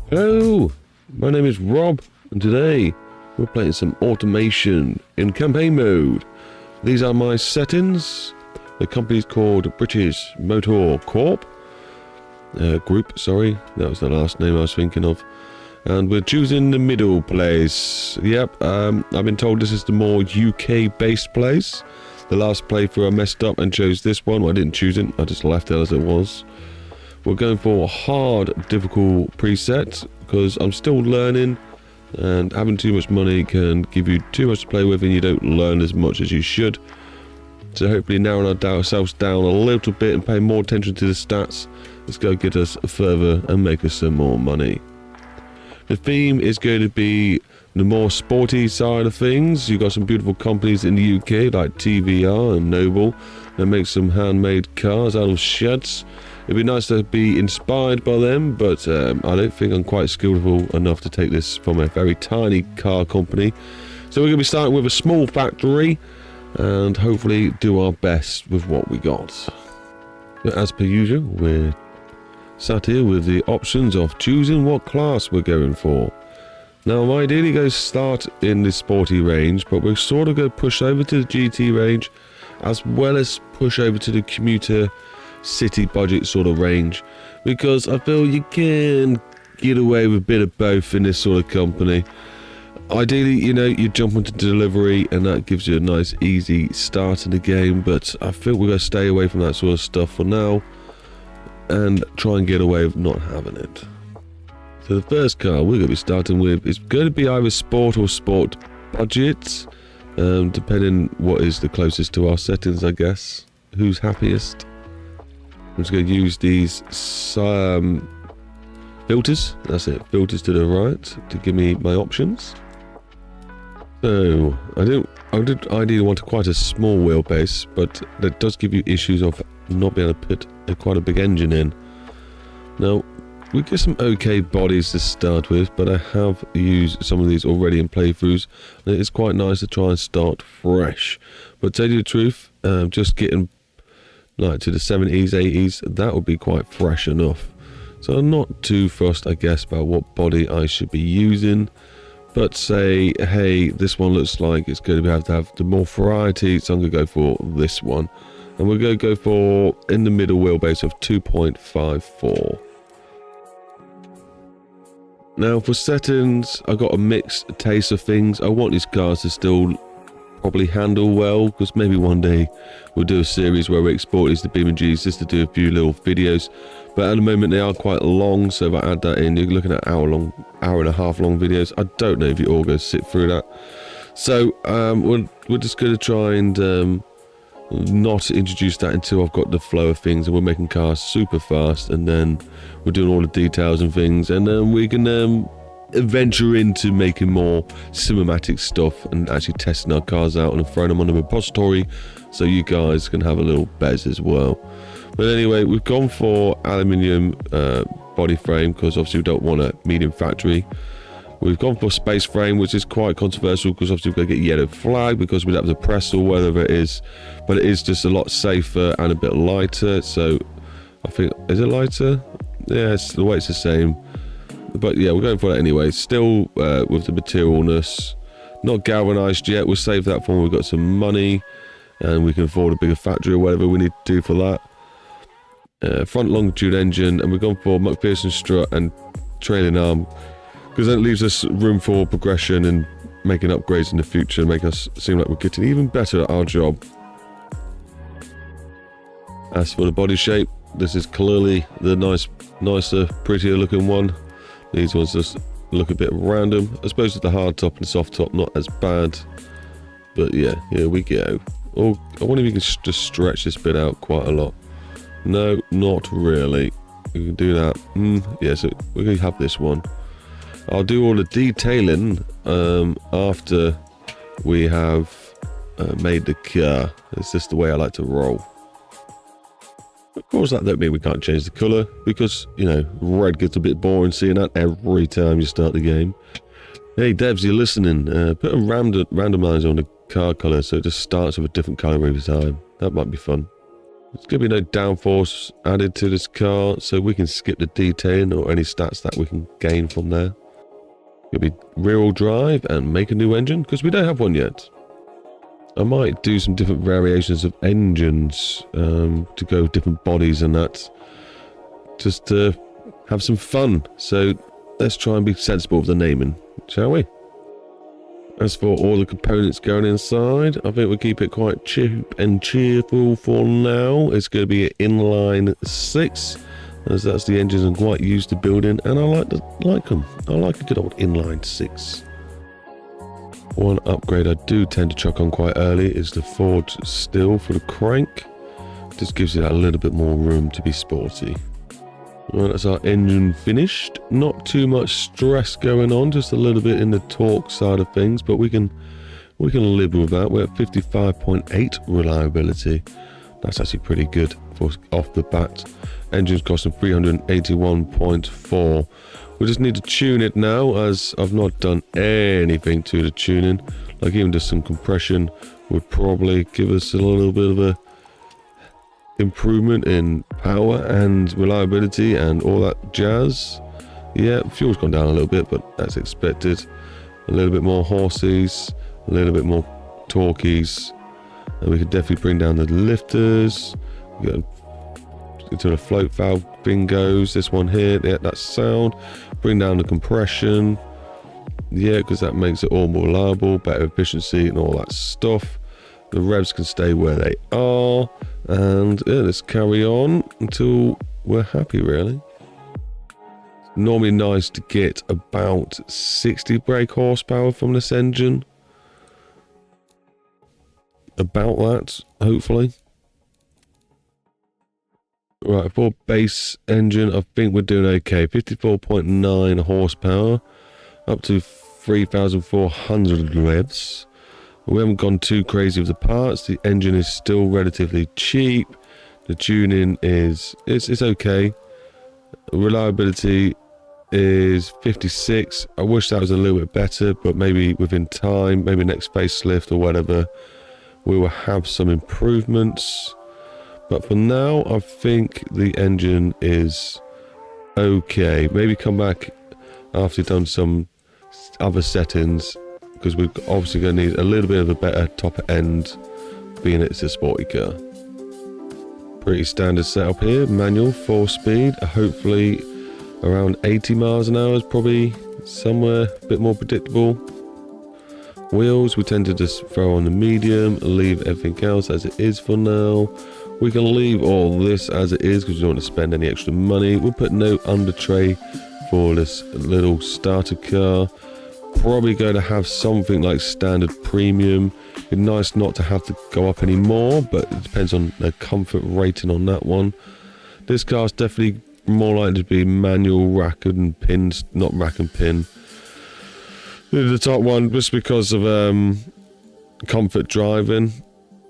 Hello, my name is Rob, and today we're playing some automation in campaign mode. These are my settings. The company's called British Motor Corp. Group, sorry, that was the last name I was thinking of. And we're choosing the middle place. Yep, I've been told this is the more UK-based place. The last playthrough I messed up and chose this one. Well, I didn't choose it, I just left it as it was. We're going for a hard, difficult preset because I'm still learning, and having too much money can give you too much to play with and you don't learn as much as you should. So hopefully narrowing ourselves down a little bit and paying more attention to the stats, let's go get us further and make us some more money. The theme is going to be the more sporty side of things. You've got some beautiful companies in the UK like TVR and Noble that make some handmade cars out of sheds. It'd be nice to be inspired by them, but I don't think I'm quite skillful enough to take this from a very tiny car company. So we're going to be starting with a small factory and hopefully do our best with what we got. But as per usual, we're sat here with the options of choosing what class we're going for. Now I'm ideally going to start in the sporty range, but we're sort of going to push over to the GT range as well as push over to the commuter city budget sort of range, because I feel you can get away with a bit of both in this sort of company. Ideally, you know, you jump into delivery and that gives you a nice easy start in the game, but I feel we're going to stay away from that sort of stuff for now and try and get away with not having it. So the first car we're going to be starting with is going to be either sport or sport budget, depending what is the closest to our settings, I guess. Who's happiest? I'm just going to use these filters. That's it, filters to the right to give me my options. So I did ideally want quite a small wheelbase, but that does give you issues of not being able to put quite a big engine in. Now we get some okay bodies to start with, but I have used some of these already in playthroughs, and it's quite nice to try and start fresh. But to tell you the truth, just getting like to the 70s, 80s, that would be quite fresh enough. So I'm not too fussed, I guess, about what body I should be using. But say, hey, this one looks like it's going to have to have the more variety, so I'm going to go for this one. And we're going to go for, in the middle wheelbase of 2.54. Now for settings, I got a mixed taste of things. I want these cars to still probably handle well, because maybe one day we'll do a series where we export these to BeamNGs just to do a few little videos, but at the moment they are quite long, so if I add that in, you're looking at hour and a half long videos. I don't know if you're all going to sit through that, so we're just going to try and not introduce that until I've got the flow of things, and we're making cars super fast, and then we're doing all the details and things, and then we can venture into making more cinematic stuff and actually testing our cars out and throwing them on the repository so you guys can have a little bez as well. But anyway, we've gone for aluminium body frame because obviously we don't want a medium factory. We've gone for space frame, which is quite controversial because obviously we're going to get yellow flag because we'd have to press or whatever it is, but it is just a lot safer and a bit lighter. So I think, is it lighter? Yeah, the weight's the same. But yeah, we're going for that anyway. Still with the materialness, not galvanized yet. We'll save that for when we've got some money and we can afford a bigger factory or whatever we need to do for that. Front longitude engine, and we've gone for McPherson strut and trailing arm because that leaves us room for progression and making upgrades in the future and make us seem like we're getting even better at our job. As for the body shape, this is clearly the nicer, prettier looking one. These ones just look a bit random. I suppose with the hard top and soft top, not as bad. But yeah, here we go. Oh, I wonder if you can just stretch this bit out quite a lot. No, not really. We can do that. Yeah, so we're going to have this one. I'll do all the detailing after we have made the car. It's just the way I like to roll. Of course, that don't mean we can't change the colour, because, you know, red gets a bit boring seeing that every time you start the game. Hey, devs, you're listening. Put a randomizer on the car colour so it just starts with a different colour every time. That might be fun. There's going to be no downforce added to this car, so we can skip the detailing or any stats that we can gain from there. It'll be rear-wheel drive and make a new engine, because we don't have one yet. I might do some different variations of engines to go with different bodies and that, just to have some fun. So let's try and be sensible with the naming, shall we? As for all the components going inside, I think we'll keep it quite cheap and cheerful for now. It's going to be an inline 6, as that's the engines I'm quite used to building, and I like them. I like a good old inline 6. One upgrade I do tend to chuck on quite early is the forged steel for the crank. Just gives you that little bit more room to be sporty. Well, that's our engine finished. Not too much stress going on, just a little bit in the torque side of things, but we can live with that. We're at 55.8 reliability. That's actually pretty good for off the bat. Engine's costing 381.4. We just need to tune it now, as I've not done anything to the tuning. Like even just some compression would probably give us a little bit of a improvement in power and reliability and all that jazz. Yeah, fuel's gone down a little bit, but that's expected. A little bit more horses, a little bit more torqueys, and we could definitely bring down the lifters. We got until the float valve thing goes. This one here, yeah, that's sound. Bring down the compression, yeah, because that makes it all more reliable, better efficiency and all that stuff. The revs can stay where they are, and yeah, let's carry on until we're happy, really. Normally nice to get about 60 brake horsepower from this engine. About that, hopefully. Right, for base engine, I think we're doing okay. 54.9 horsepower, up to 3,400 revs. We haven't gone too crazy with the parts. The engine is still relatively cheap. The tuning is it's okay. Reliability is 56. I wish that was a little bit better, but maybe within time, maybe next facelift or whatever, we will have some improvements. But for now, I think the engine is okay. Maybe come back after you've done some other settings, because we're obviously going to need a little bit of a better top end, being it's a sporty car. Pretty standard setup here. Manual, 4-speed, hopefully around 80 miles an hour is probably somewhere a bit more predictable. Wheels, we tend to just throw on the medium, leave everything else as it is for now. We can leave all this as it is because we don't want to spend any extra money. We'll put no under tray for this little starter car. Probably going to have something like standard premium. It'd be nice not to have to go up any more, but it depends on the comfort rating on that one. This car's definitely more likely to be manual rack and pins, not rack and pin. The top one, just because of comfort driving.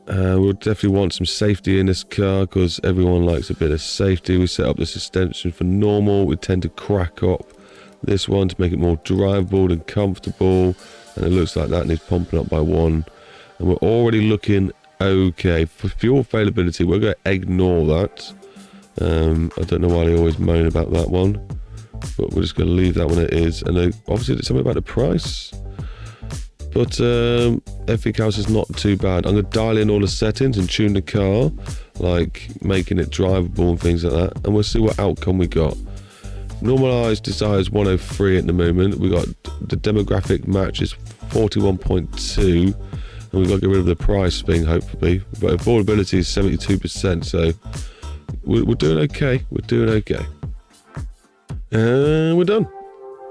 We'll definitely want some safety in this car, because everyone likes a bit of safety. We set up the suspension for normal. We tend to crack up this one to make it more drivable and comfortable, and it looks like that needs pumping up by 1. And we're already looking okay. For fuel availability, we're going to ignore that. I don't know why they always moan about that one, but we're just going to leave that one it is. And obviously it's something about the price, but everything else is not too bad. I'm going to dial in all the settings and tune the car, like making it drivable and things like that, and we'll see what outcome we got. Normalized desire is 103 at the moment. We got the demographic match is 41.2, and we've got to get rid of the price thing hopefully, but affordability is 72%, so we're doing okay. We're doing okay, and we're done.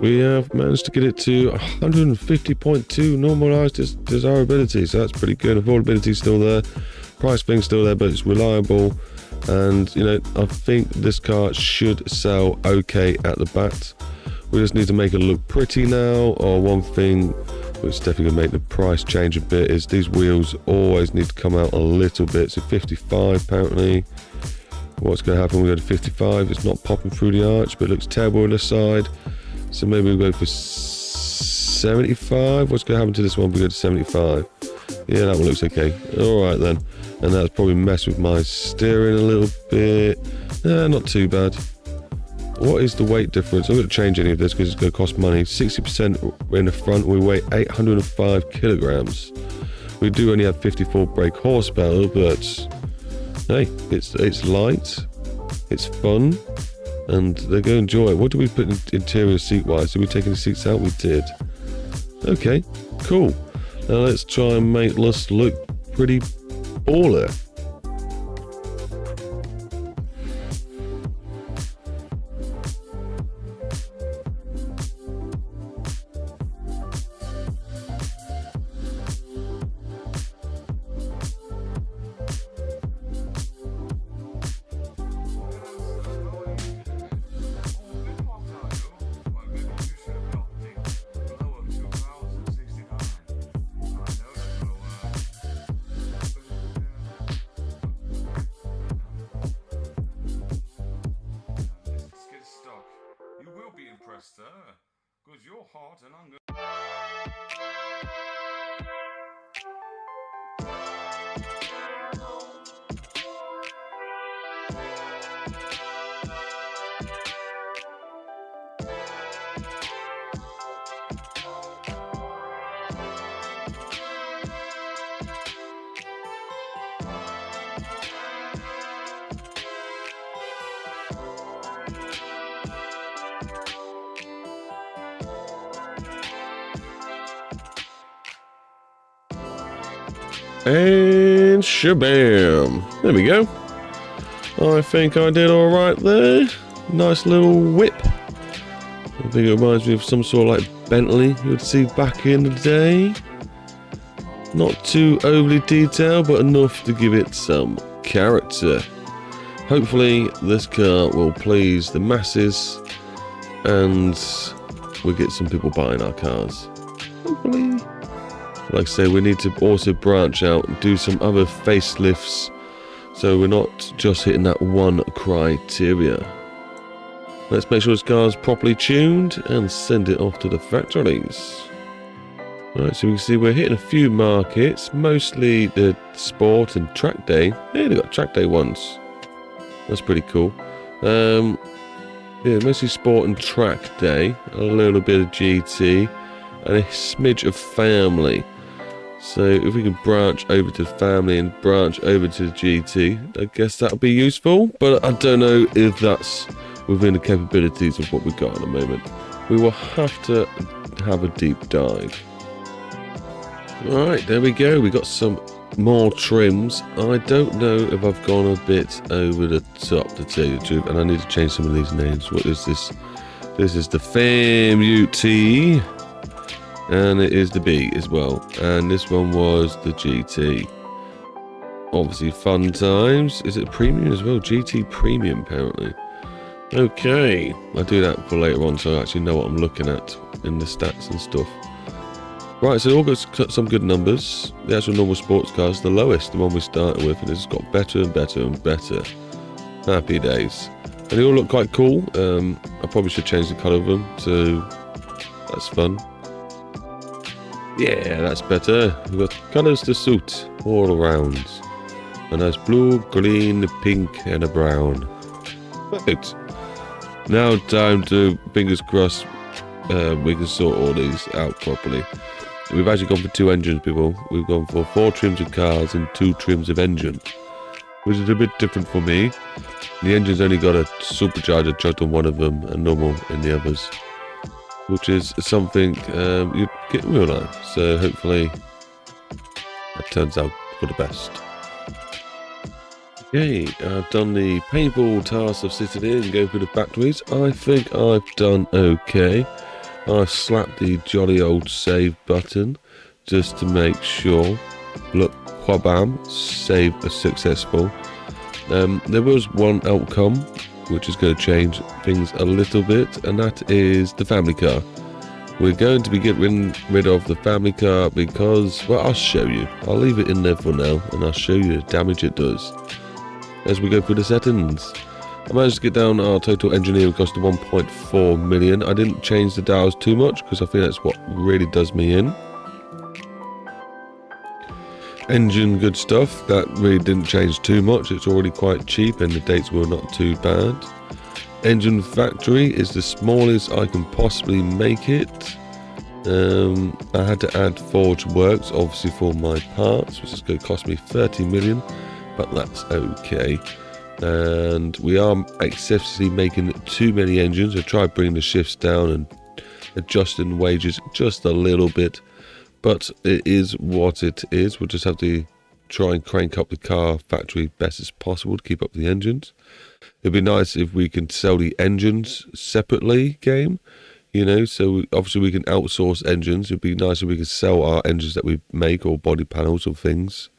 We have managed to get it to 150.2 normalized desirability, so that's pretty good. Affordability is still there, price thing's still there, but it's reliable. And you know, I think this car should sell okay at the bat. We just need to make it look pretty now. Or one thing which definitely going to make the price change a bit is these wheels always need to come out a little bit. So 55 apparently. What's going to happen when we go to 55? It's not popping through the arch, but it looks terrible on the side. So maybe we'll go for 75. What's going to happen to this one if we go to 75? Yeah, that one looks okay. Alright then. and that's probably messed with my steering a little bit. Not too bad. What is the weight difference? I'm going to change any of this because it's going to cost money. 60% in the front, we weigh 805 kilograms. We do only have 54 brake horsepower, but hey, it's light, it's fun, and they're going to enjoy it. What do we put in interior seat-wise? Did we take any seats out? We did. Okay, cool. Now let's try and make this look pretty baller. Because you're hot and I'm good. And shabam! There we go. I think I did alright there. Nice little whip. I think it reminds me of some sort of like Bentley you would see back in the day. Not too overly detailed, but enough to give it some character. Hopefully this car will please the masses and we'll get some people buying our cars. Hopefully. Like I say, we need to also branch out and do some other facelifts so we're not just hitting that one criteria. Let's make sure this car's properly tuned and send it off to the factories. Right, so we can see we're hitting a few markets, mostly the sport and track day. Yeah, they've got track day ones. That's pretty cool. Yeah, mostly sport and track day, a little bit of GT, and a smidge of family. So if we can branch over to family and branch over to the GT, I guess that'll be useful, but I don't know if that's within the capabilities of what we've got at the moment. We will have to have a deep dive. Alright, there we go. We got some more trims. I don't know if I've gone a bit over the top, to tell you the truth, and I need to change some of these names. What is this? This is the Fam UT. And it is the B as well. And this one was the GT. Obviously fun times. Is it premium as well? GT premium apparently. Okay. I'll do that for later on so I actually know what I'm looking at in the stats and stuff. Right, so all got some good numbers. The actual normal sports car's the lowest, the one we started with, and it's got better and better and better. Happy days. And they all look quite cool. I probably should change the colour of them, so that's fun. Yeah, that's better. We've got colours to suit all around. A nice blue, green, pink, and a brown. Perfect. Now time to, fingers crossed, we can sort all these out properly. We've actually gone for 2 engines, people. We've gone for 4 trims of cars and 2 trims of engine, which is a bit different for me. The engine's only got a supercharger chucked on one of them and normal in the others, which is something you get in real life. So hopefully that turns out for the best. Okay, I've done the painful task of sitting in and going through the factories. I think I've done okay. I've slapped the jolly old save button just to make sure. Look, whabam, save a successful. There was one outcome which is going to change things a little bit, and that is the family car. We're going to be getting rid of the family car because, well, I'll show you. I'll leave it in there for now and I'll show you the damage it does as we go through the settings. I managed to get down our total engineering cost to 1.4 million. I didn't change the dials too much because I think that's what really does me in. Engine, good stuff. That really didn't change too much. It's already quite cheap and the dates were not too bad. Engine factory is the smallest I can possibly make it. I had to add Forge Works, obviously, for my parts, which is going to cost me 30 million, but that's okay. And we are excessively making too many engines. I tried bringing the shifts down and adjusting wages just a little bit, but it is what it is. We'll just have to try and crank up the car factory best as possible to keep up the engines. It'd be nice if we can sell the engines separately, game. You know, so obviously we can outsource engines. It'd be nice if we could sell our engines that we make, or body panels or things.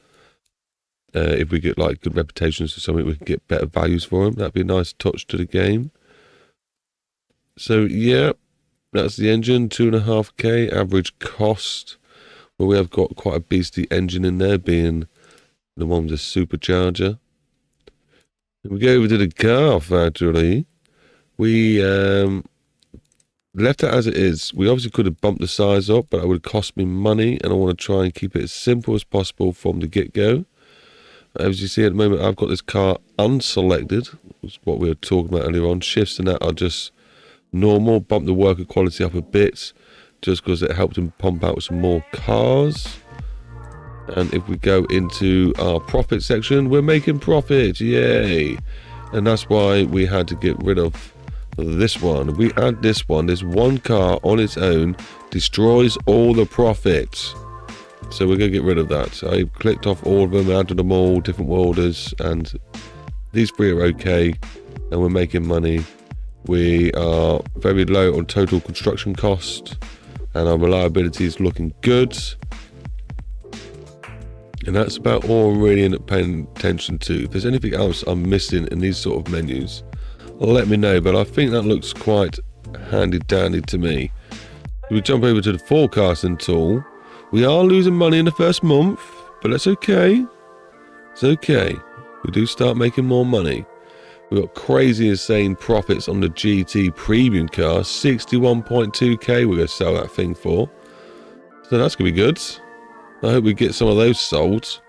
If we get like good reputations or something, we can get better values for them. That'd be a nice touch to the game. So yeah, that's the engine, 2.5k average cost. Well, we have got quite a beastly engine in there, being the one with the supercharger. If we go over to the car factory, we left it as it is. We obviously could have bumped the size up, but it would cost me money, and I want to try and keep it as simple as possible from the get-go. As you see at the moment, I've got this car unselected, was what we were talking about earlier on. Shifts and that are just normal. Bump the worker quality up a bit, just because it helped him pump out some more cars. And if we go into our profit section, we're making profit, yay! And that's why we had to get rid of this one. If we add this one car on its own destroys all the profits. So we're going to get rid of that. So I clicked off all of them, added them all, different welders, and these three are okay, and we're making money. We are very low on total construction cost, and our reliability is looking good. And that's about all I really end up paying attention to. If there's anything else I'm missing in these sort of menus, let me know, but I think that looks quite handy dandy to me. If we jump over to the forecasting tool, we are losing money in the first month, but that's okay. It's okay. We do start making more money. We've got crazy insane profits on the GT premium car, 61.2k we're going to sell that thing for. So that's going to be good. I hope we get some of those sold.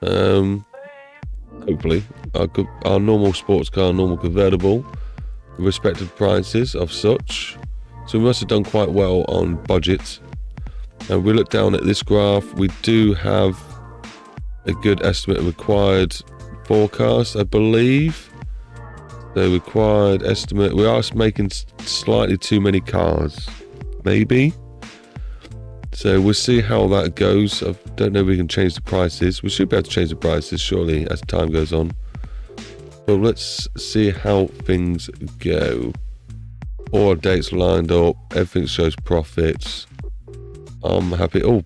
Hopefully. Our normal sports car, normal convertible, respective prices of such. So we must have done quite well on budget. And we look down at this graph, we do have a good estimate of required forecast, I believe. The required estimate, we are making slightly too many cars, maybe. So we'll see how that goes. I don't know if we can change the prices. We should be able to change the prices, surely, as time goes on. But let's see how things go. All our dates lined up, everything shows profits. I'm happy. Oh,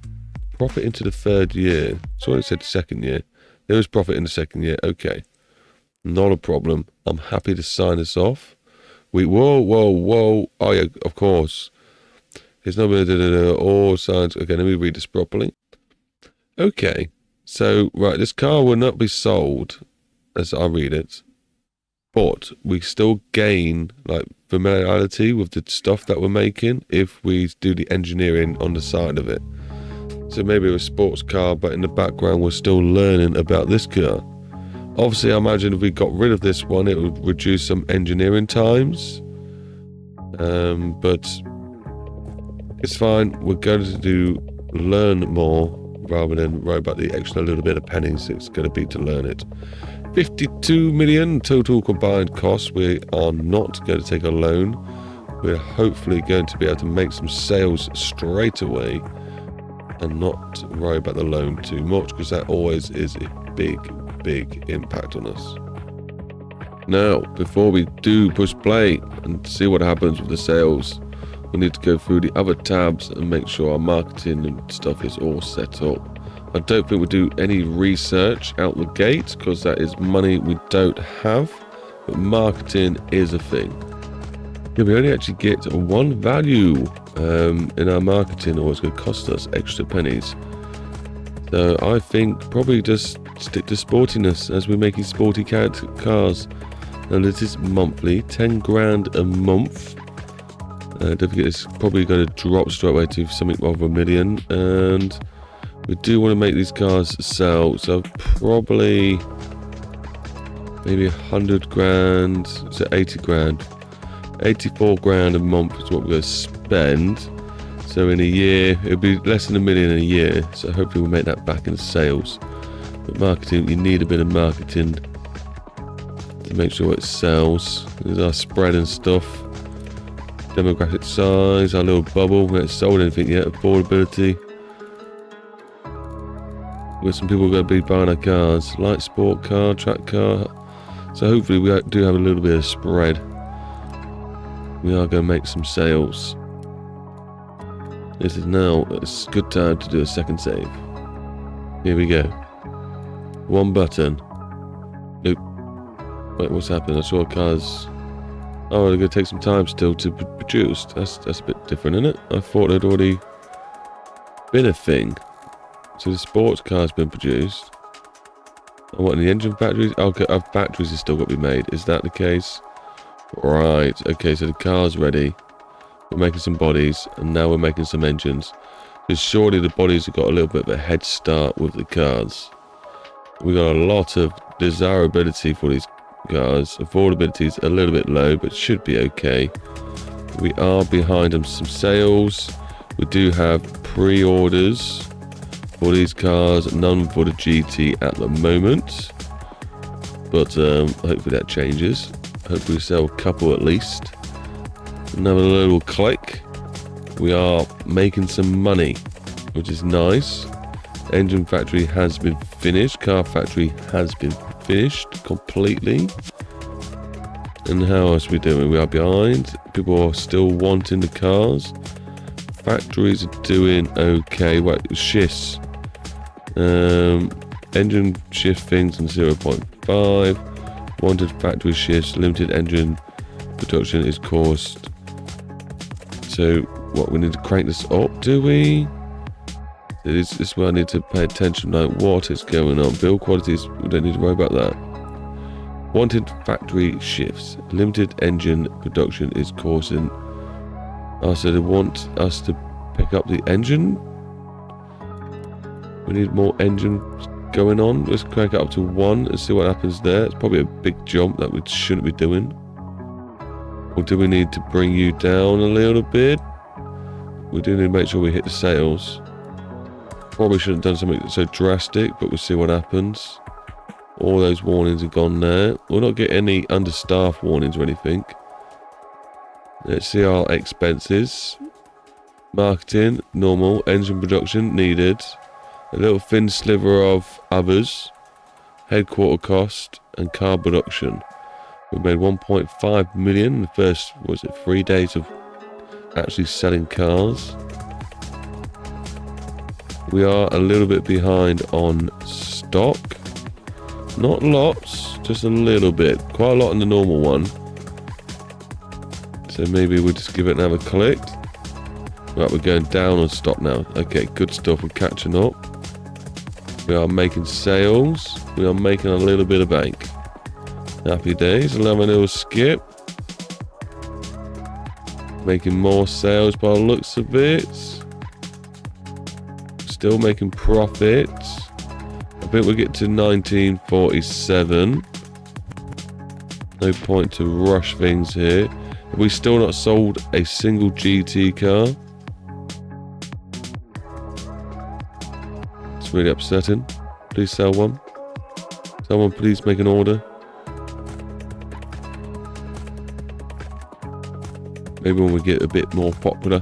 profit into the third year. So it said second year. There is profit in the second year. Okay. Not a problem. I'm happy to sign this off. Whoa. Oh, yeah, of course. It's not all signs. Okay, let me read this properly. Okay. So, right, this car will not be sold as I read it. But we still gain like familiarity with the stuff that we're making if we do the engineering on the side of it. So maybe a sports car, but in the background we're still learning about this car. Obviously, I imagine if we got rid of this one, it would reduce some engineering times. But it's fine. We're going to learn more rather than worry about the extra little bit of pennies it's going to be to learn it. 52 million total combined costs. We are not going to take a loan. We're hopefully going to be able to make some sales straight away and not worry about the loan too much, because that always is a big impact on us. Now, before we do push play and see what happens with the sales, we need to go through the other tabs and make sure our marketing and stuff is all set up. I don't think we'll do any research out the gate, because that is money we don't have, but marketing is a thing. Yeah, we only actually get one value in our marketing, or it's going to cost us extra pennies. So I think probably just stick to sportiness as we're making sporty cars. And this is monthly, 10 grand a month. Don't forget, it's probably going to drop straight away to something over $1 million. And We do want to make these cars sell, so probably maybe 100 grand, so 80 grand. 84 grand a month is what we're going to spend. So in a year, it'll be less than $1 million in a year. So hopefully we'll make that back in sales. But marketing, you need a bit of marketing to make sure it sells. There's our spread and stuff. Demographic size, our little bubble. We haven't sold anything yet. Affordability. Where some people are going to be buying our cars. Light sport car, track car. So hopefully we do have a little bit of spread. We are going to make some sales. This is now a good time to do a second save. Here we go. One button. Nope. Wait, what's happened? I saw cars. Oh, they're going to take some time still to be produced. That's a bit different, isn't it? I thought there'd already been a thing. So the sports car's been produced. And what, in the engine factories? Okay, our factories have still got to be made. Is that the case? Right. Okay, so the car's ready. We're making some bodies, and now we're making some engines. Because surely the bodies have got a little bit of a head start with the cars. We got a lot of desirability for these cars. Affordability is a little bit low, but should be okay. We are behind on some sales. We do have pre-orders for these cars, none for the GT at the moment. But hopefully that changes. Hopefully we sell a couple at least. Another little click. We are making some money, which is nice. Engine factory has been finished. Car factory has been finished completely. And how else are we doing? We are behind. People are still wanting the cars. Factories are doing okay. Wait, shifts. Engine shift things on 0.5. Wanted factory shifts. Limited engine production is caused. So, what, we need to crank this up, do we? This is where I need to pay attention, like what is going on. Build qualities, we don't need to worry about that. Wanted factory shifts. Limited engine production is causing... Oh, so they want us to pick up the engine? We need more engine going on. Let's crank it up to 1 and see what happens there. It's probably a big jump that we shouldn't be doing. Or do we need to bring you down a little bit? We do need to make sure we hit the sales. Probably shouldn't have done something so drastic, but we'll see what happens. All those warnings are gone there. We'll not get any understaffed warnings or anything. Let's see our expenses. Marketing, normal. Engine production, needed. A little thin sliver of others. Headquarter cost and car production. We made 1.5 million in the first, 3 days of actually selling cars. We are a little bit behind on stock. Not lots, just a little bit. Quite a lot in the normal one. So maybe we'll just give it another click. Right, we're going down on stock now. Okay, good stuff, we're catching up. We are making sales. We are making a little bit of bank. Happy days. Allow me a little skip. Making more sales by the looks of it. Still making profits. I think we'll get to 1947. No point to rush things here. Have we still not sold a single GT car? It's really upsetting. Please sell one. Someone please make an order. Maybe when we get a bit more popular.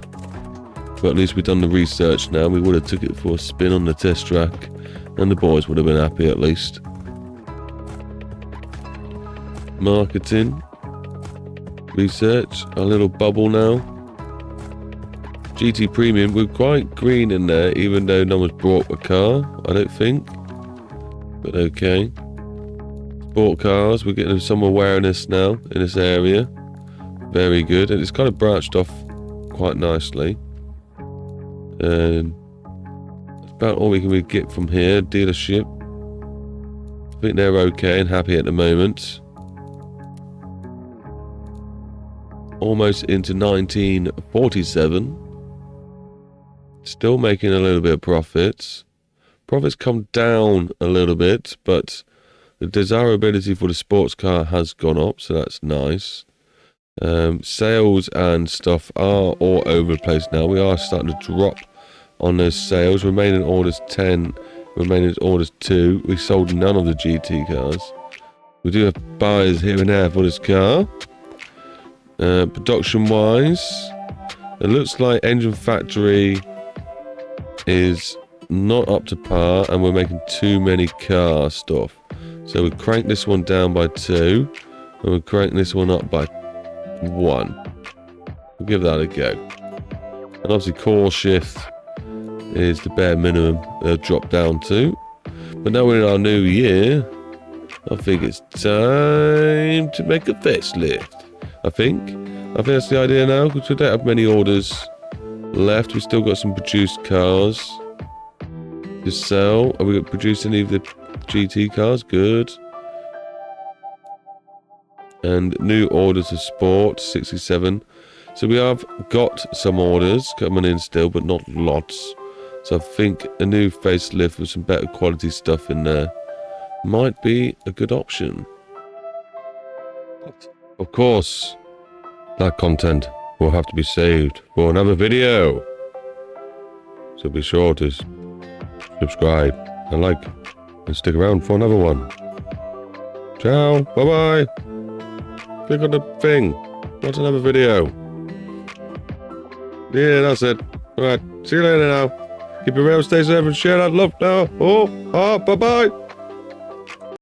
But at least we've done the research now. We would have took it for a spin on the test track. And the boys would have been happy at least. Marketing. Research. A little bubble now. GT Premium. We're quite green in there, even though no one's brought a car, I don't think. But okay. Sport cars. We're getting some awareness now in this area. Very good. And it's kind of branched off quite nicely. That's about all we can really get from here. Dealership. I think they're okay and happy at the moment. Almost into 1947. Still making a little bit of profits. Profits come down a little bit, but the desirability for the sports car has gone up, so that's nice. Sales and stuff are all over the place now. We are starting to drop on those sales. Remaining orders 10, remaining orders 2. We sold none of the GT cars. We do have buyers here and there for this car. Production wise, it looks like Engine Factory is not up to par, and we're making too many car stuff. So we crank this one down by 2, and we're cranking this one up by 1. We'll give that a go. And obviously core shift is the bare minimum they'll drop down to. But now we're in our new year, I think it's time to make a facelift. I think that's the idea now, because we don't have many orders left. We've still got some produced cars to sell. Are we going to produce any of the GT cars? Good. And new orders of sport, 67. So we have got some orders coming in still, but not lots. So I think a new facelift with some better quality stuff in there might be a good option. Of course, that content will have to be saved for another video. So be sure to subscribe and like and stick around for another one. Ciao, bye bye. Click on the thing. Watch another video. Yeah, that's it. Alright, see you later now. Keep it real, stay safe, and share that love now. Bye bye.